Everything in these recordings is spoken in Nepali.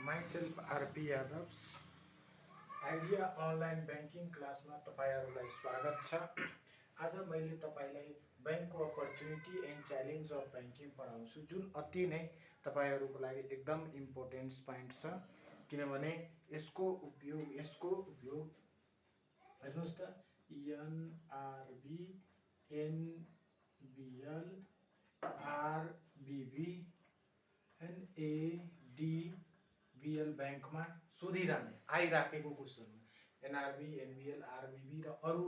myself RP Yadav. Idea online banking क्लासमा तपाईँहरूलाई स्वागत छ। आज मैले तपाईँलाई ब्याङ्कको opportunity and challenge of banking पढाउँछु, जुन अति नै तपाईँहरूको लागि एकदम इम्पोर्टेन्ट पोइन्ट छ। किनभने यसको उपयोग हेर्नुहोस् त, एनआरबी, एनबिएल, आरबिबी, एनएडिबिएल ब्याङ्कमा सोधिरहने आइराखेको क्वेसन हो। एनआरबी, एनबिएल, आरबिबी र अरू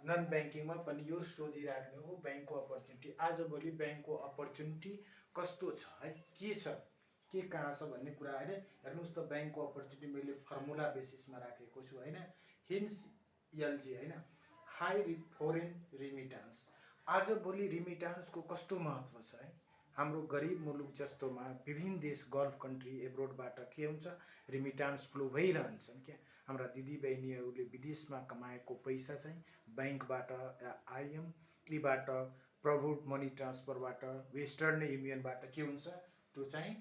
नन ब्याङ्किङमा पनि यो सोधिराख्ने हो ब्याङ्कको अपर्च्युनिटी। आजभोलि ब्याङ्कको अपर्च्युनिटी कस्तो छ है, के छ, के कहाँ छ भन्ने कुरा होइन। हेर्नुहोस् त, ब्याङ्कको अपर्च्युनिटी मैले फर्मुला बेसिसमा राखेको छु होइन। हिन्स एलजी होइन, हाई फरेन रिमिटान्स। आजभोलि रिमिटान्सको कस्तो महत्त्व छ है। हाम्रो गरिब मुलुक जस्तोमा विभिन्न देश, गल्फ कन्ट्री, एब्रोडबाट के हुन्छ, रिमिटान्स फ्लो भइरहन्छन् क्या। हाम्रा दिदी बहिनीहरूले विदेशमा कमाएको पैसा चाहिँ ब्याङ्कबाट, आइएमईबाट, प्रभुड मनी ट्रान्सफरबाट, वेस्टर्न युनियनबाट के हुन्छ, त्यो चाहिँ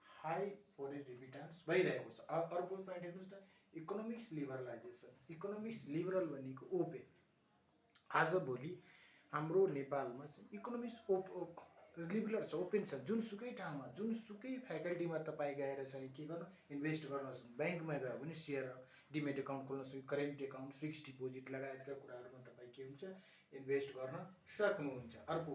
हाई फरेन रिमिटान्स भइरहेको छ। अर्को पोइन्ट हेर्नुहोस् त, इकोनोमिक्स लिबरलाइजेसन। इकोनोमिक्स लिबरल भनेको ओपेन। आजभोलि हाम्रो नेपालमा चाहिँ इकोनोमिक्स लिबरल छ, ओपेन छ। जुनसुकै ठाउँमा, जुनसुकै फ्याकल्टीमा तपाईँ गएर चाहिँ के गर्नु, इन्भेस्ट गर्न सक्नु। ब्याङ्कमा गयो भने सेयर, डिमेट अकाउन्ट खोल्न सक्नु, करेन्ट अकाउन्ट, फिक्स्ड डिपोजिट लगायतका कुराहरूमा तपाईँ के हुन्छ, इन्भेस्ट गर्न सक्नुहुन्छ। अर्को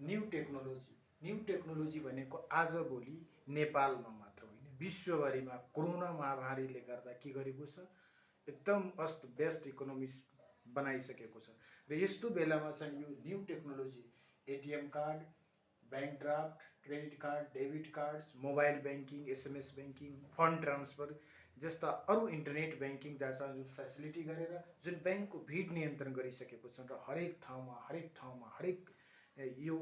न्यू टेक्नोलोजी। न्यू टेक्नोलोजी भनेको आजभोलि नेपालमा मात्र होइन, विश्वभरिमा कोरोना महामारीले गर्दा के गरेको छ, एकदम अस्त व्यस्त इकोनोमिक्स बनाइसकेको छ। र यस्तो बेलामा चाहिँ यो new technology, ATM card, bank draft, credit card, debit cards, mobile banking, SMS banking, fund transfer जस्ता अरू इन्टरनेट ब्याङ्किङ जस्ता जुन फेसिलिटी गरेर जुन ब्याङ्कको भिड नियन्त्रण गरिसकेको छ र हरेक ठाउँमा यो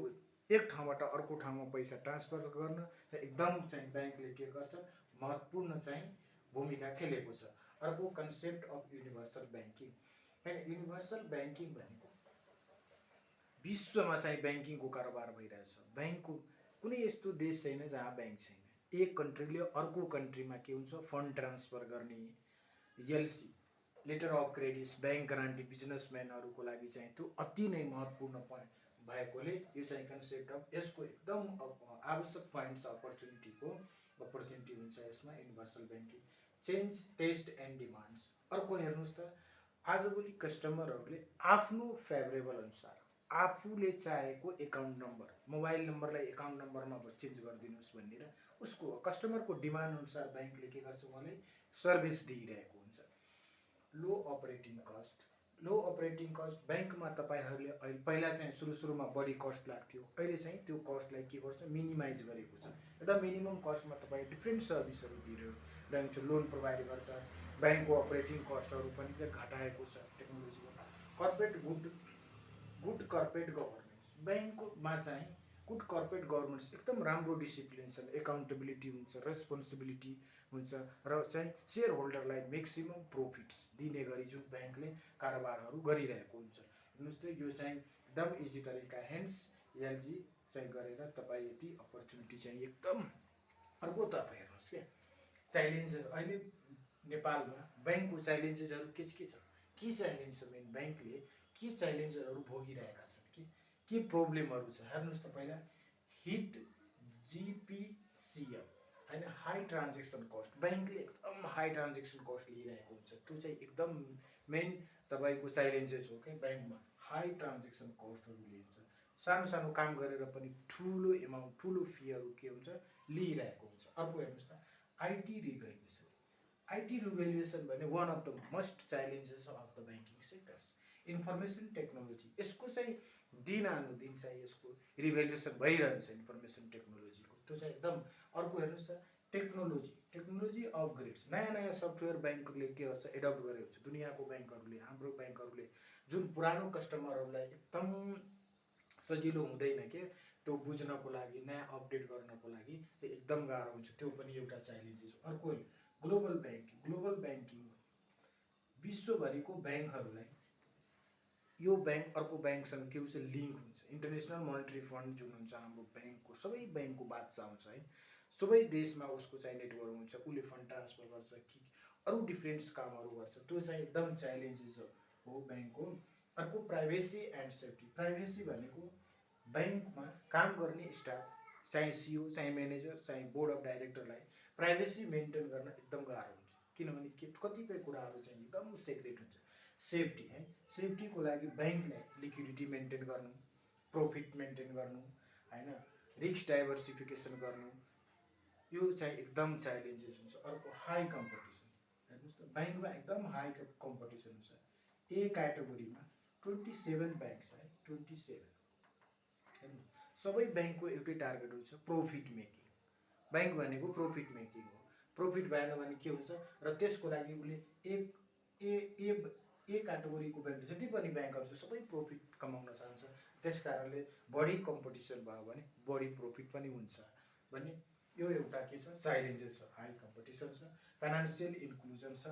एक ठाउँबाट अर्को ठाउँमा पैसा ट्रान्सफर गर्न र एकदम चाहिँ ब्याङ्कले के गर्छ, महत्त्वपूर्ण चाहिँ भूमिका खेलेको छ। अर्को कन्सेप्ट अफ युनिभर्सल ब्याङ्किङ होइन। युनिभर्सल ब्याङ्किङ भनेको विश्वमा चाहिँ ब्याङ्किङको कारोबार भइरहेछ। ब्याङ्कको कुनै यस्तो देश छैन जहाँ ब्याङ्क छैन। एक कन्ट्रीले अर्को कन्ट्रीमा के हुन्छ, फन्ड ट्रान्सफर गर्ने, LC, letter of credit, bank guarantee बिजनेसम्यानहरूको लागि चाहिँ त्यो अति नै महत्त्वपूर्ण पोइन्ट भएकोले यो चाहिँ कन्सेप्ट अफ, यसको एकदम आवश्यक पोइन्ट छ। अपर्च्युनिटी हुन्छ यसमा universal banking. Change, test and demands. अर्को हेर्नुहोस् त, आजभोलि कस्टमरहरूले आफ्नो फेभरेबल अनुसार आफूले चाहेको एकाउन्ट नम्बर, मोबाइल नम्बरलाई एकाउन्ट नम्बरमा चेन्ज गरिदिनुहोस् भनेर उसको कस्टमरको डिमान्ड अनुसार ब्याङ्कले के गर्छ, उहाँलाई सर्भिस दिइरहेको हुन्छ। लो अपरेटिङ कस्ट। लो अपरेटिङ कस्ट ब्याङ्कमा तपाईँहरूले अहिले पहिला चाहिँ सुरुमा बढी कस्ट लाग्थ्यो, अहिले चाहिँ त्यो कस्टलाई के गर्छ, मिनिमाइज गरेको छ। एकदम मिनिमम कस्टमा तपाईँ डिफ्रेन्ट सर्भिसहरू दिइरहेको छ, लोन प्रोभाइड गर्छ। ब्याङ्कको अपरेटिङ कस्टहरू पनि घटाएको छ टेक्नोलोजीमा। Good corporate governance. ब्याङ्कमा चाहिँ गुड कर्पोरेट गभर्नेन्स, एकदम राम्रो डिसिप्लिन छ, एकाउन्टेबिलिटी हुन्छ, रेस्पोन्सिबिलिटी हुन्छ र चाहिँ सेयर होल्डरलाई मेक्सिमम प्रफिट्स दिने गरी जुन ब्याङ्कले कारोबारहरू गरिरहेको हुन्छ। हेर्नुहोस् त, यो चाहिँ एकदम इजी तरिका, हेन्स एलजी चाहिँ गरेर तपाईँ यति अपर्च्युनिटी चाहिँ एकदम। अर्को तपाईँ हेर्नुहोस् क्या, च्यालेन्जेस। अहिले नेपालमा ब्याङ्कको च्यालेन्जेसहरू के छ, के च्यालेन्ज छ, मेन ब्याङ्कले के च्यालेन्जहरू भोगिरहेका छन्, के प्रब्लमहरू छ। हेर्नुहोस् त, पहिला हिट जिपिसिएल होइन, हाई ट्रान्जेक्सन कस्ट। ब्याङ्कले एकदम हाई ट्रान्जेक्सन कस्ट लिइरहेको हुन्छ, त्यो चाहिँ एकदम मेन तपाईँको च्यालेन्जेस हो क्या। ब्याङ्कमा हाई ट्रान्जेक्सन कस्टहरू लिन्छ, सानो काम गरेर पनि ठुलो एमाउन्ट, ठुलो फीहरू के हुन्छ, लिइरहेको हुन्छ। अर्को हेर्नुहोस् त, आइटी रिभ्यालुएसन। आइटी रिभ्यालुएसन भने one of the most challenges of the banking sectors. Information technology, यसको चाहिँ दिनानुदिन चाहिँ यसको रिभ्यालुएसन भइरहन्छ इन्फर्मेसन टेक्नोलोजीको, त्यो चाहिँ एकदम। अर्को हेर्नुहोस् त, टेक्नोलोजी अपग्रेड्स। नयाँ सफ्टवेयर ब्याङ्कले के गर्छ, एडप्ट गरेको छ। दुनियाँको ब्याङ्कहरूले, हाम्रो ब्याङ्कहरूले जुन पुरानो कस्टमरहरूलाई एकदम सजिलो हुँदैन के त्यो बुझ्नको लागि, नयाँ अपडेट गर्नको लागि त्यो एकदम गाह्रो हुन्छ, त्यो पनि एउटा च्यालेन्जेस हो। अर्को ग्लोबल ब्याङ्किङ। ग्लोबल ब्याङ्किङ विश्वभरिको ब्याङ्कहरूलाई यो ब्याङ्क अर्को ब्याङ्कसँग के हुन्छ, लिङ्क हुन्छ। इन्टरनेसनल मोनेटरी फन्ड जुन हुन्छ हाम्रो ब्याङ्कको, सबै ब्याङ्कको बादशाह हुन्छ है, सबै देशमा उसको चाहिँ नेटवर्क हुन्छ, उसले फन्ड ट्रान्सफर गर्छ कि अरू डिफ्रेन्ट कामहरू गर्छ, त्यो चाहिँ एकदम च्यालेन्जेस हो ब्याङ्कको। अर्को प्राइभेसी एन्ड सेफ्टी। प्राइभेसी भनेको ब्याङ्कमा काम गर्ने स्टाफ चाहे सिओ चाहे म्यानेजर चाहे बोर्ड अफ डाइरेक्टरलाई प्राइभेसी मेन्टेन गर्न एकदम गाह्रो हुन्छ, किनभने कतिपय कुराहरू चाहिँ एकदम सिक्रेट हुन्छ। सेफ्टी है, सेफ्टीको लागि ब्याङ्कलाई लिक्विडिटी मेन्टेन गर्नु, प्रफिट मेन्टेन गर्नु होइन, रिस्क डाइभर्सिफिकेसन गर्नु, यो चाहिँ एकदम च्यालेन्जेस हुन्छ। अर्को हाई कम्पिटिसन। हेर्नुहोस् त ब्याङ्कमा एकदम हाई कम्पिटिसन हुन्छ। ए क्याटेगोरीमा 27 ब्याङ्क छ है, 27 हेर्नु। सबै ब्याङ्कको एउटै टार्गेट हुन्छ, प्रफिट मेकिङ। ब्याङ्क भनेको प्रफिट मेकिङ हो, प्रफिट भएन भने के हुन्छ र त्यसको लागि उसले ए क्याटेगोरीको ब्याङ्क जति पनि ब्याङ्कहरू छ सबै प्रफिट कमाउन चाहन्छ। त्यस कारणले बढी कम्पिटिसन भयो भने बढी प्रफिट पनि हुन्छ भन्ने यो एउटा के छ, च्यालेन्जेस छ। हाई कम्पिटिसन छ, फाइनान्सियल इन्क्लुजन छ,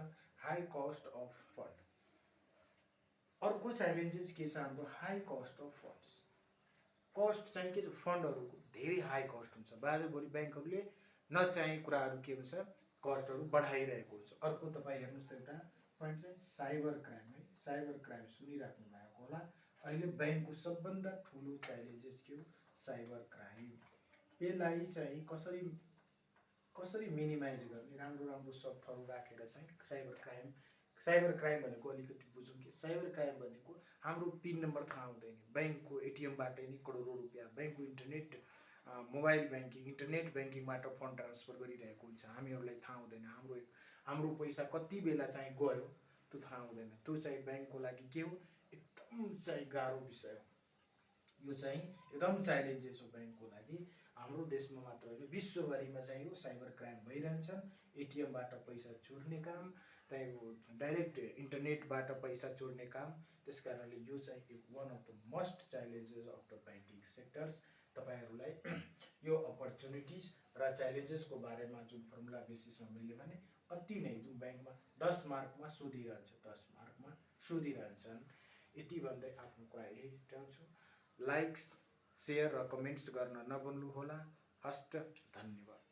हाई कस्ट अफ फन्ड। अर्को च्यालेन्जेस के छ हाम्रो, high cost of funds. Cost चाहिँ के छ, फन्डहरूको धेरै हाई कस्ट हुन्छ। बाजेभोलि ब्याङ्कहरूले नचाहिने कुराहरू के हुन्छ, कस्टहरू बढाइरहेको हुन्छ। अर्को तपाईँ हेर्नुहोस् त एउटा पोइन्ट चाहिँ साइबर क्राइम है। साइबर क्राइम सुनिराख्नु भएको होला। अहिले ब्याङ्कको सबभन्दा ठुलो च्यालेन्जेस के हो, साइबर क्राइम। यसलाई चाहिँ कसरी मिनिमाइज गर्ने, राम्रो राम्रो सफ्टहरू राखेर चाहिँ साइबर क्राइम भनेको अलिकति बुझौँ कि साइबर क्राइम भनेको हाम्रो पिन नम्बर थाहा हुँदैन, ब्याङ्कको एटिएमबाटै नि करोडौँ रुपियाँ ब्याङ्कको इन्टरनेट मोबाइल ब्याङ्किङ इन्टरनेट ब्याङ्किङबाट फन्ड ट्रान्सफर गरिरहेको हुन्छ, हामीहरूलाई थाहा हुँदैन। हाम्रो पैसा कति बेला चाहिँ गयो त्यो थाहा हुँदैन। त्यो चाहिँ ब्याङ्कको लागि के हो, एकदम चाहिँ गाह्रो विषय हो। यो चाहिँ एकदम च्यालेन्जेस हो ब्याङ्कको लागि। हाम्रो देशमा मात्र होइन, विश्वभरिमा चाहिँ यो साइबर क्राइम भइरहन्छन्। एटिएमबाट पैसा चोर्ने काम, त्यही डाइरेक्ट इन्टरनेटबाट पैसा चोर्ने काम। त्यस कारणले यो चाहिँ one of the most challenges of the banking sectors. तपाईँहरूलाई यो अपर्च्युनिटिज र च्यालेन्जेसको बारेमा जुन फर्मुला बेसिसमा मैले भने अति नै जुन ब्याङ्कमा 10 मार्कमा सोधिरहन्छ, 10 मार्कमा सोधिरहन्छन्। यति भन्दै आफ्नो कुरा यही टुङ्ग्याउँछु। लाइक्स, सेयर र कमेन्ट्स गर्न नभुल्नुहोला। हस्त, धन्यवाद।